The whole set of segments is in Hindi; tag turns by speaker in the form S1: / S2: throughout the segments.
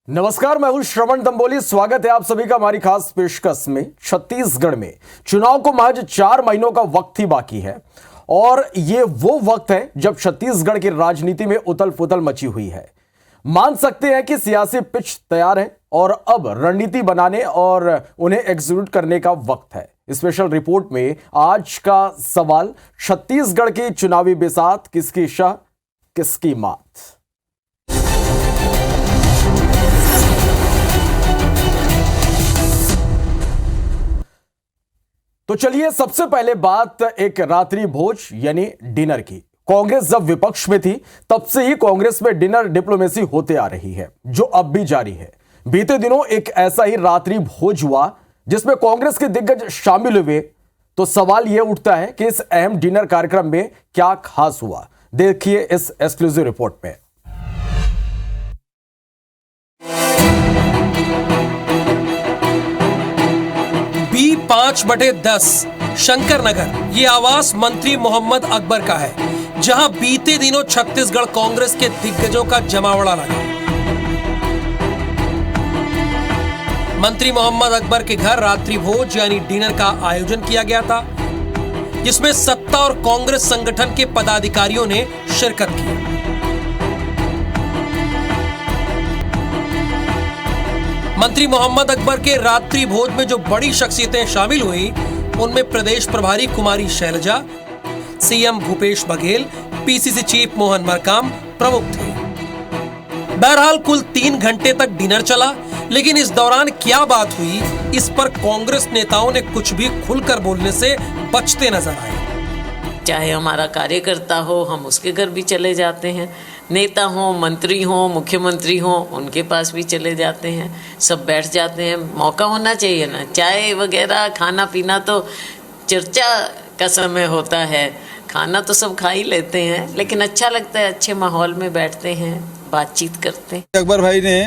S1: नमस्कार, मैं हूं श्रवण दंबोली। स्वागत है आप सभी का हमारी खास पेशकश में। छत्तीसगढ़ में चुनाव को महज 4 महीनों का वक्त ही बाकी है और ये वो वक्त है जब छत्तीसगढ़ की राजनीति में उथल पुथल मची हुई है। मान सकते हैं कि सियासी पिच तैयार है और अब रणनीति बनाने और उन्हें एग्जीक्यूट करने का वक्त है। स्पेशल रिपोर्ट में आज का सवाल, छत्तीसगढ़ की चुनावी बिसात, किसकी शाह किसकी मात। तो चलिए सबसे पहले बात एक रात्रि भोज यानी डिनर की। कांग्रेस जब विपक्ष में थी तब से ही कांग्रेस में डिनर डिप्लोमेसी होते आ रही है, जो अब भी जारी है। बीते दिनों एक ऐसा ही रात्रि भोज हुआ जिसमें कांग्रेस के दिग्गज शामिल हुए। तो सवाल यह उठता है कि इस अहम डिनर कार्यक्रम में क्या खास हुआ। देखिए इस एक्सक्लूसिव रिपोर्ट में।
S2: B5/10 शंकर नगर ये आवास मंत्री मोहम्मद अकबर का है, जहां बीते दिनों छत्तीसगढ़ कांग्रेस के दिग्गजों का जमावड़ा लगा। मंत्री मोहम्मद अकबर के घर रात्रि भोज यानी डिनर का आयोजन किया गया था, जिसमें सत्ता और कांग्रेस संगठन के पदाधिकारियों ने शिरकत की। मंत्री मोहम्मद अकबर के रात्रि भोज में जो बड़ी शख्सियतें शामिल हुई, उनमें प्रदेश प्रभारी Kumari Selja, CM Bhupesh Baghel, PCC chief Mohan Markam प्रमुख थे। बहरहाल कुल 3 घंटे तक डिनर चला, लेकिन इस दौरान क्या बात हुई, इस पर कांग्रेस नेताओं ने कुछ भी खुलकर बोलने से बचते नजर आए।
S3: चाहे हमारा कार्यकर्ता हो, हम उसके घर भी चले जाते हैं। नेता हो, मंत्री हो, मुख्यमंत्री हो, उनके पास भी चले जाते हैं। सब बैठ जाते हैं। मौका होना चाहिए ना, चाय वगैरह खाना पीना तो चर्चा का समय होता है। खाना तो सब खा ही लेते हैं, लेकिन अच्छा लगता है, अच्छे माहौल में बैठते हैं, बातचीत करते हैं।
S4: अकबर भाई ने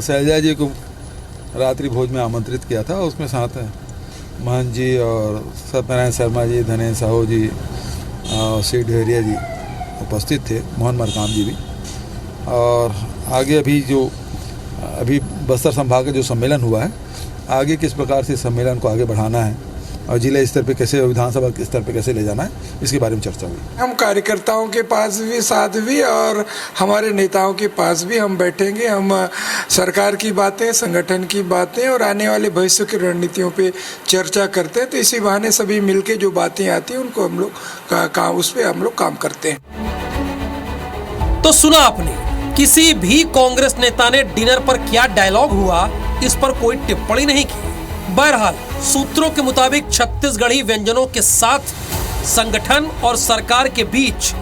S4: शैलजा जी को रात्रि भोज में आमंत्रित किया था। उसमें साथ महंत जी और सत्यनारायण शर्मा जी, धनेश साहू जी और सी ढेरिया जी उपस्थित थे, मोहन मरकाम जी भी। और आगे अभी बस्तर संभाग का जो सम्मेलन हुआ है, आगे किस प्रकार से सम्मेलन को आगे बढ़ाना है और जिला स्तर पे कैसे, विधानसभा के स्तर पे कैसे ले जाना है, इसके बारे में चर्चा हुई।
S5: हम कार्यकर्ताओं के पास भी, साथ भी, और हमारे नेताओं के पास भी हम बैठेंगे। हम सरकार की बातें, संगठन की बातें और आने वाले भविष्य की रणनीतियों पे चर्चा करते हैं। तो इसी बहाने सभी मिलके जो बातें आती हैं उनको हम लोग उस पर हम लोग काम करते हैं।
S2: तो सुना आपने, किसी भी कांग्रेस नेता ने डिनर पर क्या डायलॉग हुआ, इस पर कोई टिप्पणी नहीं की। बहरहाल सूत्रों के मुताबिक छत्तीसगढ़ी व्यंजनों के साथ संगठन और सरकार के बीच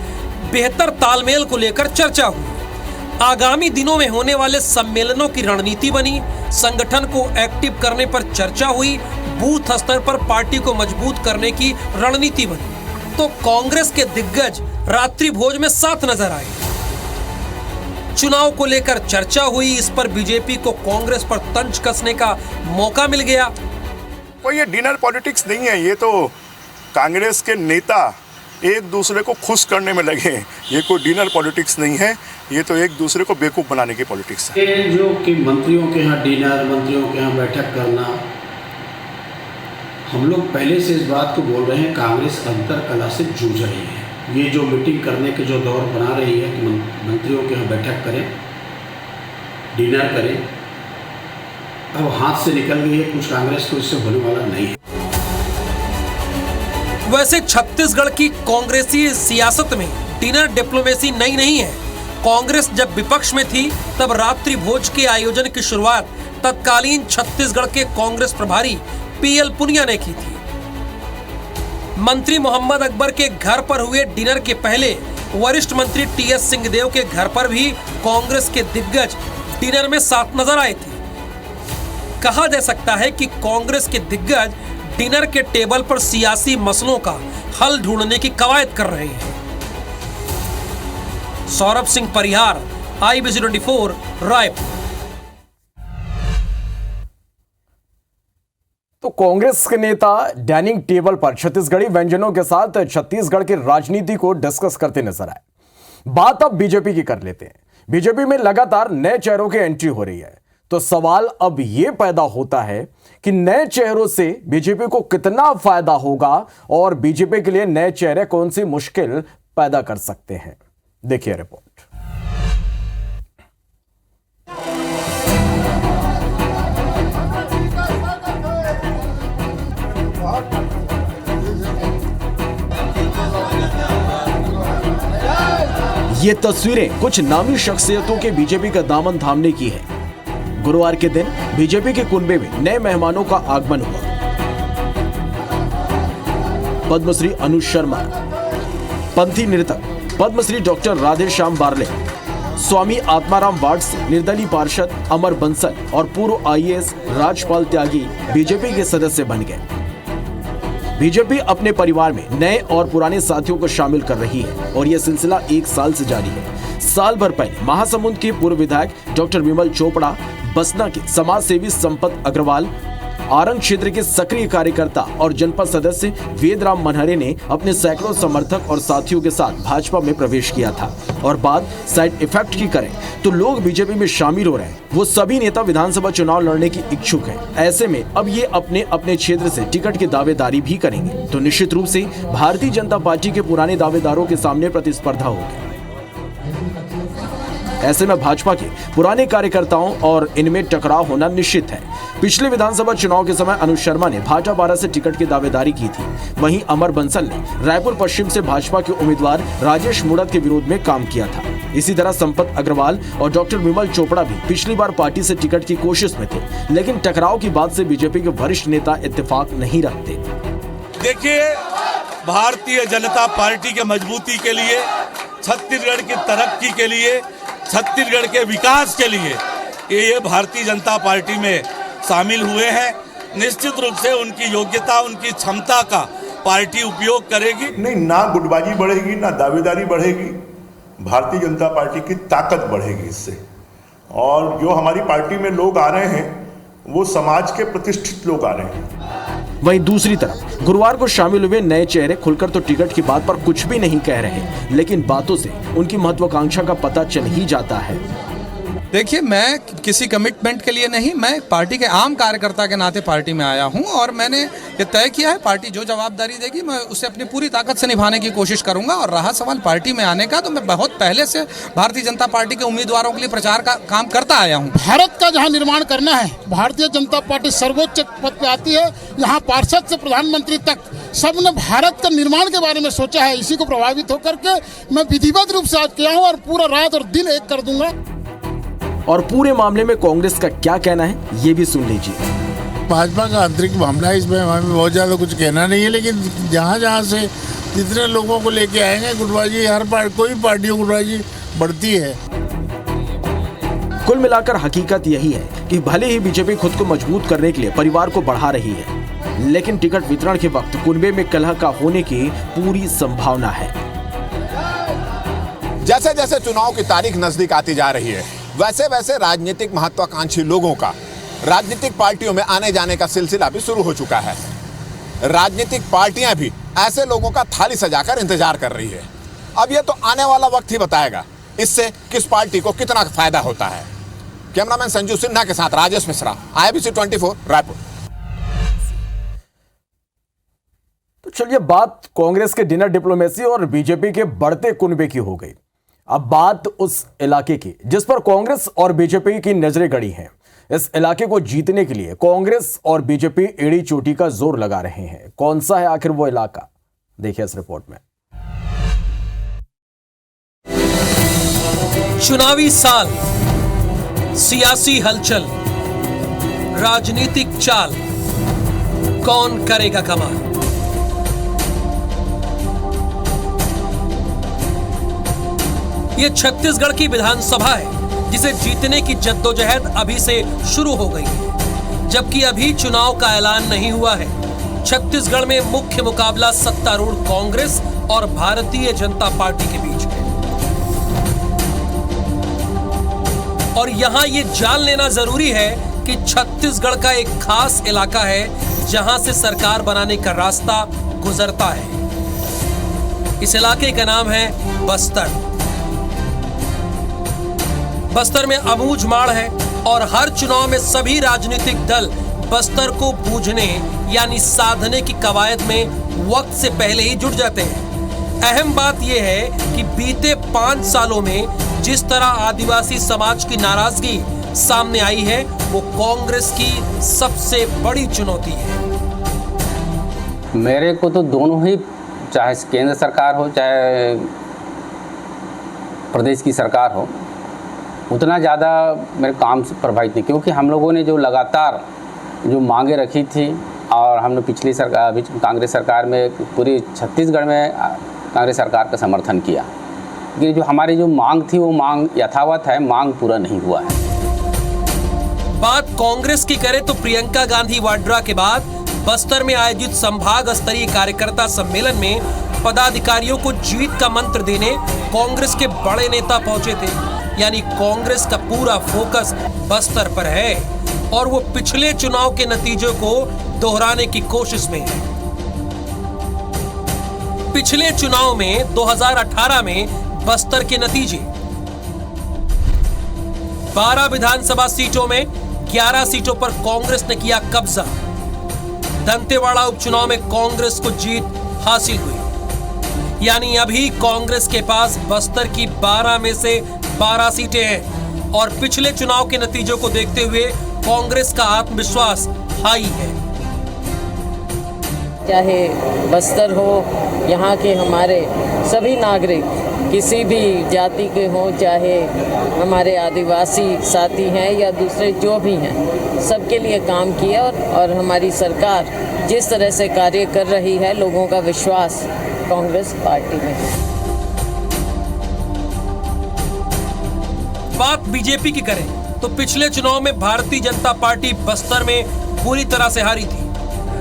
S2: बेहतर तालमेल को लेकर चर्चा हुई। आगामी दिनों में होने वाले सम्मेलनों की रणनीति बनी, संगठन को एक्टिव करने पर चर्चा हुई, बूथ स्तर पर पार्टी को मजबूत करने की रणनीति बनी। तो कांग्रेस के दिग्गज रात्रि भोज में साथ नजर आए। चुनाव को लेकर चर्चा हुई, इस पर बीजेपी को कांग्रेस पर तंज कसने का मौका मिल गया।
S6: कोई ये डिनर पॉलिटिक्स नहीं है, ये तो कांग्रेस के नेता एक दूसरे को खुश करने में लगे। ये कोई डिनर पॉलिटिक्स नहीं है, ये तो एक दूसरे को बेवकूफ़ बनाने की पॉलिटिक्स है।
S7: ये जो कि मंत्रियों के यहाँ डिनर, मंत्रियों के यहाँ बैठक करना, हम लोग पहले से इस बात को बोल रहे हैं, कांग्रेस अंतर कला से जूझ रही है। ये जो मीटिंग करने के जो दौर बना रही है कि मंत्रियों के यहाँ बैठक करें, डिनर करें, अब हाथ से निकल गई है। कुछ कांग्रेस को इससे होने वाला नहीं है।
S2: वैसे छत्तीसगढ़ की कांग्रेसी सियासत में डिनर डिप्लोमेसी नई नहीं है। कांग्रेस जब विपक्ष में थी तब रात्रि भोज के आयोजन की शुरुआत तत्कालीन छत्तीसगढ़ के कांग्रेस प्रभारी पीएल पुनिया ने की थी। मंत्री मोहम्मद अकबर के घर पर हुए डिनर के पहले वरिष्ठ मंत्री टीएस सिंहदेव के घर पर भी कांग्रेस के दिग्गज डिनर में साथ नजर आए थे। कहा जा सकता है कि कांग्रेस के दिग्गज डिनर के टेबल पर सियासी मसलों का हल ढूंढने की कवायद कर रहे हैं। सौरभ सिंह परिहार, IBC24 रायपुर।
S1: तो कांग्रेस के नेता डाइनिंग टेबल पर छत्तीसगढ़ी व्यंजनों के साथ छत्तीसगढ़ की राजनीति को डिस्कस करते नजर आए। बात अब बीजेपी की कर लेते हैं। बीजेपी में लगातार नए चेहरों की एंट्री हो रही है। तो सवाल अब यह पैदा होता है कि नए चेहरों से बीजेपी को कितना फायदा होगा और बीजेपी के लिए नए चेहरे कौन सी मुश्किल पैदा कर सकते हैं। देखिए रिपोर्ट। ये तस्वीरें कुछ नामी शख्सियतों के बीजेपी का दामन थामने की है। गुरुवार के दिन बीजेपी के कुनबे में नए मेहमानों का आगमन हुआ। पद्मश्री अनुज शर्मा, पंथी नृतक पद्मश्री डॉक्टर राधेश्याम बारले, स्वामी आत्माराम वार्ड से निर्दलीय पार्षद अमर बंसल और पूर्व आईएएस राजपाल त्यागी बीजेपी के सदस्य बन गए। बीजेपी अपने परिवार में नए और पुराने साथियों को शामिल कर रही है और यह सिलसिला 1 साल से जारी है। साल भर पहले महासमुंद के पूर्व विधायक डॉक्टर विमल चोपड़ा, बसना के समाज सेवी संपत अग्रवाल, आरंग क्षेत्र के सक्रिय कार्यकर्ता और जनपद सदस्य वेदराम मनहरे ने अपने सैकड़ों समर्थक और साथियों के साथ भाजपा में प्रवेश किया था। और बात साइड इफेक्ट की करें तो लोग बीजेपी में शामिल हो रहे हैं। वो सभी नेता विधानसभा चुनाव लड़ने की इच्छुक हैं। ऐसे में अब ये अपने अपने क्षेत्र से टिकट की दावेदारी भी करेंगे, तो निश्चित रूप से भारतीय जनता पार्टी के पुराने दावेदारों के सामने प्रतिस्पर्धा होगी। ऐसे में भाजपा के पुराने कार्यकर्ताओं और इनमें टकराव होना निश्चित है। पिछले विधानसभा चुनाव के समय अनुज शर्मा ने भाटापारा से टिकट की दावेदारी की थी। वहीं अमर बंसल ने रायपुर पश्चिम से भाजपा के उम्मीदवार राजेश मुड़त के विरोध में काम किया था। इसी तरह संपत अग्रवाल और डॉक्टर विमल चोपड़ा भी पिछली बार पार्टी से टिकट की कोशिश में थे, लेकिन टकराव की बात से बीजेपी के वरिष्ठ नेता इत्तेफाक नहीं रखते।
S8: देखिए, भारतीय जनता पार्टी के मजबूती के लिए, छत्तीसगढ़ की तरक्की के लिए, छत्तीसगढ़ के विकास के लिए ये भारतीय जनता पार्टी में शामिल हुए हैं। निश्चित रूप से उनकी योग्यता, उनकी क्षमता का पार्टी उपयोग करेगी।
S6: नहीं, ना गुटबाजी बढ़ेगी, ना दावेदारी बढ़ेगी। भारतीय जनता पार्टी की ताकत बढ़ेगी इससे। और जो हमारी पार्टी में लोग आ रहे हैं वो समाज के प्रतिष्ठित लोग आ रहे हैं।
S1: वहीं दूसरी तरफ गुरुवार को शामिल हुए नए चेहरे खुलकर तो टिकट की बात पर कुछ भी नहीं कह रहे, लेकिन बातों से उनकी महत्वाकांक्षा का पता चल ही जाता है।
S9: देखिए, मैं किसी कमिटमेंट के लिए नहीं, मैं पार्टी के आम कार्यकर्ता के नाते पार्टी में आया हूं और मैंने ये तय किया है पार्टी जो जवाबदारी देगी मैं उसे अपनी पूरी ताकत से निभाने की कोशिश करूंगा। और रहा सवाल पार्टी में आने का, तो मैं बहुत पहले से भारतीय जनता पार्टी के उम्मीदवारों के लिए प्रचार का काम करता आया हूँ।
S10: भारत का जहाँ निर्माण करना है, भारतीय जनता पार्टी सर्वोच्च पद पे आती है। यहाँ पार्षद से प्रधानमंत्री तक सबने भारत का निर्माण के बारे में सोचा है। इसी को प्रभावित होकर के मैं विधिवत रूप से आज किया हूँ और पूरा रात और दिन एक कर दूंगा।
S1: और पूरे मामले में कांग्रेस का क्या कहना है, ये भी सुन लीजिए।
S11: भाजपा का आंतरिक मामला है, इसमें हमें बहुत ज़्यादा कुछ कहना नहीं है, लेकिन जहाँ जहाँ से जितने लोगों को लेके आएंगे, गुटबाजी हर कोई पार्टियों गुटबाजी बढ़ती है।
S1: कुल मिलाकर हकीकत यही है कि भले ही बीजेपी खुद को मजबूत करने के लिए परिवार को बढ़ा रही है, लेकिन टिकट वितरण के वक्त कुनबे में कलह का होने की पूरी संभावना है।
S12: जैसे जैसे चुनाव की तारीख नजदीक आती जा रही है, वैसे वैसे राजनीतिक महत्वाकांक्षी लोगों का राजनीतिक पार्टियों में आने जाने का सिलसिला भी शुरू हो चुका है। राजनीतिक पार्टियां भी ऐसे लोगों का थाली सजाकर इंतजार कर रही है। अब ये तो आने वाला वक्त ही बताएगा इससे किस पार्टी को कितना फायदा होता है। कैमरामैन संजू सिन्हा के साथ राजेश मिश्रा, IBC 24 रायपुर।
S1: तो चलिए, बात कांग्रेस के डिनर डिप्लोमेसी और बीजेपी के बढ़ते कुनबे की हो गई। अब बात उस इलाके की जिस पर कांग्रेस और बीजेपी की नजरें गड़ी हैं। इस इलाके को जीतने के लिए कांग्रेस और बीजेपी एड़ी चोटी का जोर लगा रहे हैं। कौन सा है आखिर वो इलाका, देखिए इस रिपोर्ट में।
S2: चुनावी साल, सियासी हलचल, राजनीतिक चाल, कौन करेगा कमाल। ये छत्तीसगढ़ की विधानसभा है जिसे जीतने की जद्दोजहद अभी से शुरू हो गई है, जबकि अभी चुनाव का ऐलान नहीं हुआ है। छत्तीसगढ़ में मुख्य मुकाबला सत्तारूढ़ कांग्रेस और भारतीय जनता पार्टी के बीच है। और यहां ये जान लेना जरूरी है कि छत्तीसगढ़ का एक खास इलाका है जहां से सरकार बनाने का रास्ता गुजरता है। इस इलाके का नाम है बस्तर। बस्तर में अबूझमाड़ है, और हर चुनाव में सभी राजनीतिक दल बस्तर को बूझने यानी साधने की कवायद में वक्त से पहले ही जुट जाते हैं। अहम बात यह है कि बीते 5 सालों में जिस तरह आदिवासी समाज की नाराजगी सामने आई है वो कांग्रेस की सबसे बड़ी चुनौती है।
S13: मेरे को तो दोनों ही, चाहे केंद्र सरकार हो चाहे प्रदेश की सरकार हो, उतना ज़्यादा मेरे काम से प्रभावित नहीं, क्योंकि हम लोगों ने जो लगातार जो मांगे रखी थी और हमने पिछली सरकार कांग्रेस सरकार में पूरी छत्तीसगढ़ में कांग्रेस सरकार का समर्थन किया, लेकिन जो हमारी जो मांग थी वो मांग यथावत है, मांग पूरा नहीं हुआ है।
S2: बात कांग्रेस की करें तो प्रियंका गांधी वाड्रा के बाद बस्तर में आयोजित संभाग स्तरीय कार्यकर्ता सम्मेलन में पदाधिकारियों को जीत का मंत्र देने कांग्रेस के बड़े नेता पहुंचे थे। यानी कांग्रेस का पूरा फोकस बस्तर पर है और वो पिछले चुनाव के नतीजों को दोहराने की कोशिश में है। पिछले चुनाव में 2018 में बस्तर के नतीजे 12 विधानसभा सीटों में 11 सीटों पर कांग्रेस ने किया कब्जा। दंतेवाड़ा उपचुनाव में कांग्रेस को जीत हासिल हुई। यानी अभी कांग्रेस के पास बस्तर की 12 में से 12 सीटें हैं और पिछले चुनाव के नतीजों को देखते हुए कांग्रेस का आत्मविश्वास हाई है।
S3: चाहे बस्तर हो, यहाँ के हमारे सभी नागरिक किसी भी जाति के हों, चाहे हमारे आदिवासी साथी हैं या दूसरे जो भी हैं, सबके लिए काम किया और हमारी सरकार जिस तरह से कार्य कर रही है, लोगों का विश्वास कांग्रेस पार्टी में है।
S2: बात बीजेपी की करें तो पिछले चुनाव में भारतीय जनता पार्टी बस्तर में पूरी तरह से हारी थी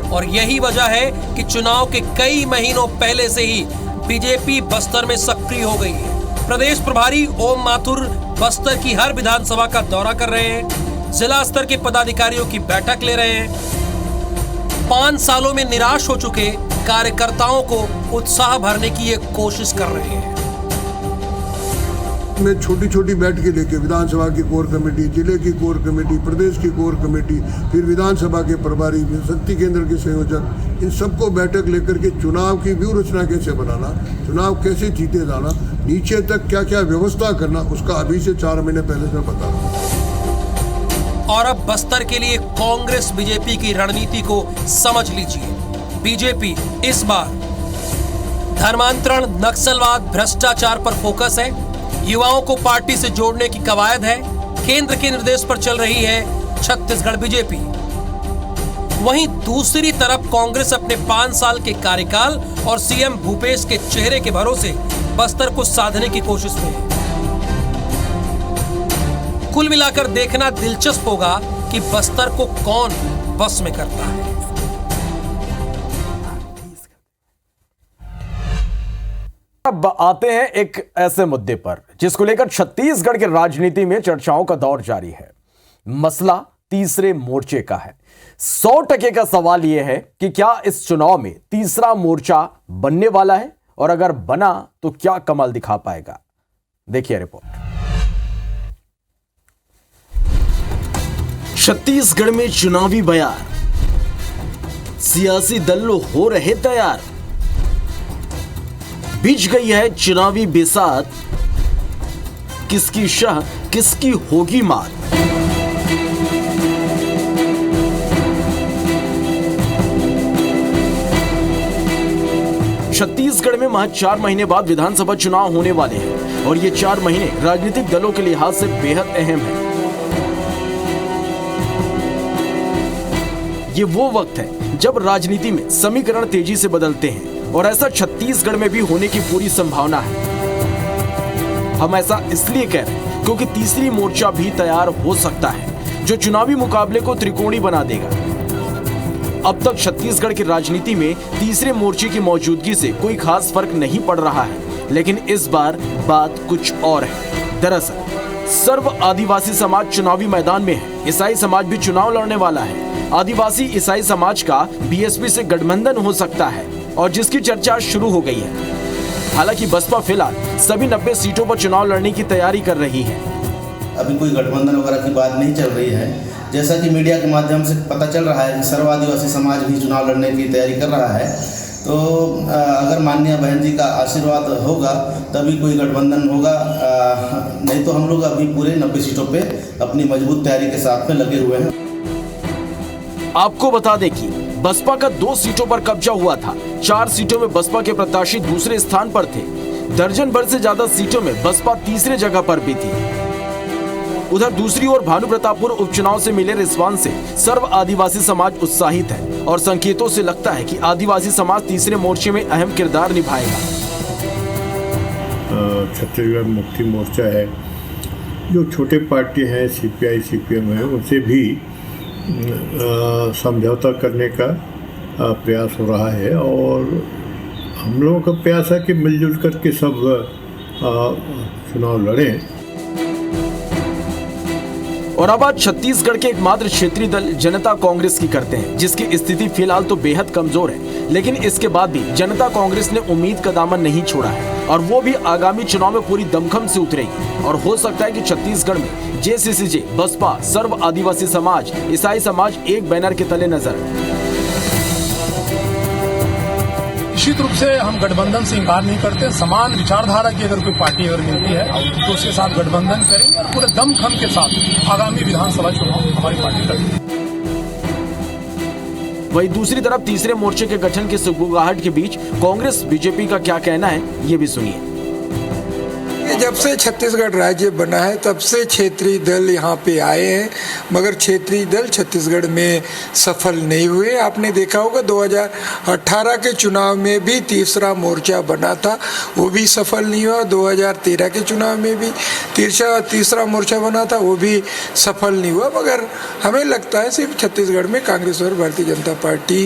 S2: और यही वजह है कि चुनाव के कई महीनों पहले से ही बीजेपी बस्तर में सक्रिय हो गई है। प्रदेश प्रभारी ओम माथुर बस्तर की हर विधानसभा का दौरा कर रहे हैं, जिला स्तर के पदाधिकारियों की बैठक ले रहे हैं। 5 सालों में निराश हो चुके कार्यकर्ताओं को उत्साह भरने की ये कोशिश कर रहे हैं।
S14: में छोटी छोटी बैठकें लेके विधानसभा की कोर कमेटी, जिले की कोर कमेटी, प्रदेश की कोर कमेटी, फिर विधानसभा के प्रभारी, शक्ति केंद्र के संयोजक, इन सबको बैठक लेकर के चुनाव की व्यूह रचना कैसे बनाना, चुनाव कैसे जीते जाना, नीचे तक क्या क्या व्यवस्था करना, उसका अभी से 4 महीने पहले से बता रहा हूँ।
S2: और अब बस्तर के लिए कांग्रेस बीजेपी की रणनीति को समझ लीजिए। बीजेपी इस बार धर्मांतरण, नक्सलवाद, भ्रष्टाचार पर फोकस है। युवाओं को पार्टी से जोड़ने की कवायद है। केंद्र के निर्देश पर चल रही है छत्तीसगढ़ बीजेपी। वहीं दूसरी तरफ कांग्रेस अपने 5 साल के कार्यकाल और सीएम भूपेश के चेहरे के भरोसे बस्तर को साधने की कोशिश में है। कुल मिलाकर देखना दिलचस्प होगा कि बस्तर को कौन बस में करता है।
S1: अब आते हैं एक ऐसे मुद्दे पर जिसको लेकर छत्तीसगढ़ की राजनीति में चर्चाओं का दौर जारी है। मसला तीसरे मोर्चे का है। 100% का सवाल यह है कि क्या इस चुनाव में तीसरा मोर्चा बनने वाला है और अगर बना तो क्या कमाल दिखा पाएगा। देखिए रिपोर्ट। छत्तीसगढ़ में चुनावी बयार, सियासी दल हो रहे तैयार, बिछ गई है चुनावी बेसात, किसकी शाह किसकी होगी मात। छत्तीसगढ़ में महज 4 महीने बाद विधानसभा चुनाव होने वाले हैं और ये 4 महीने राजनीतिक दलों के लिहाज से बेहद अहम है। ये वो वक्त है जब राजनीति में समीकरण तेजी से बदलते हैं और ऐसा छत्तीसगढ़ में भी होने की पूरी संभावना है। हम ऐसा इसलिए कह रहे हैं क्योंकि तीसरी मोर्चा भी तैयार हो सकता है जो चुनावी मुकाबले को त्रिकोणी बना देगा। अब तक छत्तीसगढ़ की राजनीति में तीसरे मोर्चे की मौजूदगी से कोई खास फर्क नहीं पड़ रहा है, लेकिन इस बार बात कुछ और है। दरअसल सर्व आदिवासी समाज चुनावी मैदान में है। ईसाई समाज भी चुनाव लड़ने वाला है। आदिवासी ईसाई समाज का बीएसपी से गठबंधन हो सकता है और जिसकी चर्चा शुरू हो गई है। हालांकि बसपा फिलहाल सभी 90 सीटों पर चुनाव लड़ने की तैयारी कर रही है।
S15: अभी कोई गठबंधन वगैरह की बात नहीं चल रही है। जैसा कि मीडिया के माध्यम से पता चल रहा है कि सर्व आदिवासी समाज भी चुनाव लड़ने की तैयारी कर रहा है। तो अगर माननीय बहन जी का आशीर्वाद होगा तभी कोई गठबंधन होगा, नहीं तो हम लोग अभी पूरे 90 सीटों पे अपनी मजबूत तैयारी के साथ में लगे हुए हैं।
S1: आपको बता दें कि बसपा का 2 सीटों पर कब्जा हुआ था। 4 सीटों में बसपा के प्रत्याशी दूसरे स्थान पर थे। दर्जन भर से ज्यादा सीटों में बसपा तीसरे जगह पर भी थी। उधर दूसरी ओर भानु प्रतापपुर उपचुनाव से मिले रिस्पांस से सर्व आदिवासी समाज उत्साहित है और संकेतों से लगता है कि आदिवासी समाज तीसरे मोर्चे में अहम किरदार निभाएगा।
S16: छत्तीसगढ़ मुक्ति मोर्चा है, जो छोटे पार्टी हैं CPI CPM है, उनसे भी समझौता करने का प्रयास हो रहा है और हम लोगों का प्रयास है कि मिलजुल करके सब चुनाव लड़ें।
S1: और अब बात छत्तीसगढ़ के एकमात्र क्षेत्रीय दल जनता कांग्रेस की करते हैं, जिसकी स्थिति फिलहाल तो बेहद कमजोर है, लेकिन इसके बाद भी जनता कांग्रेस ने उम्मीद का दामन नहीं छोड़ा है और वो भी आगामी चुनाव में पूरी दमखम से उतरेगी। और हो सकता है कि छत्तीसगढ़ में JCCJ, बसपा, सर्व आदिवासी समाज, ईसाई समाज एक बैनर के तले नजर आए।
S17: निश्चित रूप से हम गठबंधन से इंकार नहीं करते। समान विचारधारा की अगर कोई पार्टी अगर मिलती है तो उसके साथ गठबंधन करेंगे और पूरे दमखम के साथ आगामी विधानसभा चुनाव हमारी पार्टी लड़ेगी।
S1: वहीं दूसरी तरफ तीसरे मोर्चे के गठन की सुगबुगाहट के बीच कांग्रेस बीजेपी का क्या कहना है, ये भी सुनिए।
S5: जब से छत्तीसगढ़ राज्य बना है तब से क्षेत्रीय दल यहाँ पे आए हैं, मगर क्षेत्रीय दल छत्तीसगढ़ में सफल नहीं हुए। आपने देखा होगा 2018 के चुनाव में भी तीसरा मोर्चा बना था, वो भी सफल नहीं हुआ। 2013 के चुनाव में भी तीसरा मोर्चा बना था, वो भी सफल नहीं हुआ। मगर हमें लगता है सिर्फ छत्तीसगढ़ में कांग्रेस और भारतीय जनता पार्टी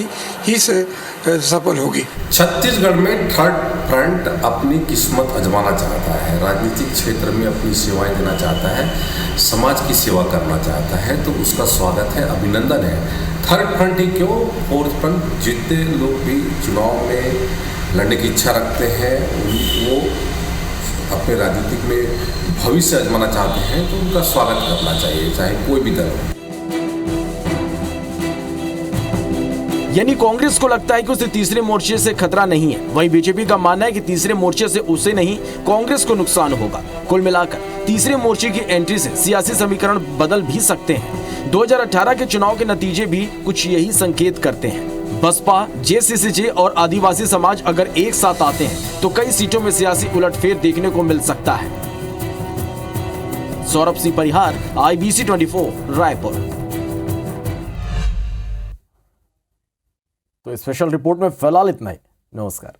S5: ही से सफल होगी।
S18: छत्तीसगढ़ में थर्ड फ्रंट अपनी किस्मत आजमाना चाहता है, राजनीतिक क्षेत्र में अपनी सेवाएं देना चाहता है, समाज की सेवा करना चाहता है, तो उसका स्वागत है, अभिनंदन है। थर्ड फ्रंट ही क्यों, फोर्थ फ्रंट जितने लोग भी चुनाव में लड़ने की इच्छा रखते हैं, वो अपने राजनीतिक में भविष्य आजमाना चाहते हैं, तो उनका स्वागत करना चाहिए, चाहे कोई भी दल हो।
S1: यानी कांग्रेस को लगता है कि उसे तीसरे मोर्चे से खतरा नहीं है, वहीं बीजेपी का मानना है कि तीसरे मोर्चे से उसे नहीं कांग्रेस को नुकसान होगा। कुल मिलाकर तीसरे मोर्चे की एंट्री से सियासी समीकरण बदल भी सकते हैं। 2018 के चुनाव के नतीजे भी कुछ यही संकेत करते हैं। बसपा, JCCJ और आदिवासी समाज अगर एक साथ आते हैं तो कई सीटों में सियासी उलटफेर देखने को मिल सकता है। सौरभ सिंह परिहार, IBC 24, रायपुर। तो स्पेशल रिपोर्ट में फिलहाल इतना ही। नमस्कार।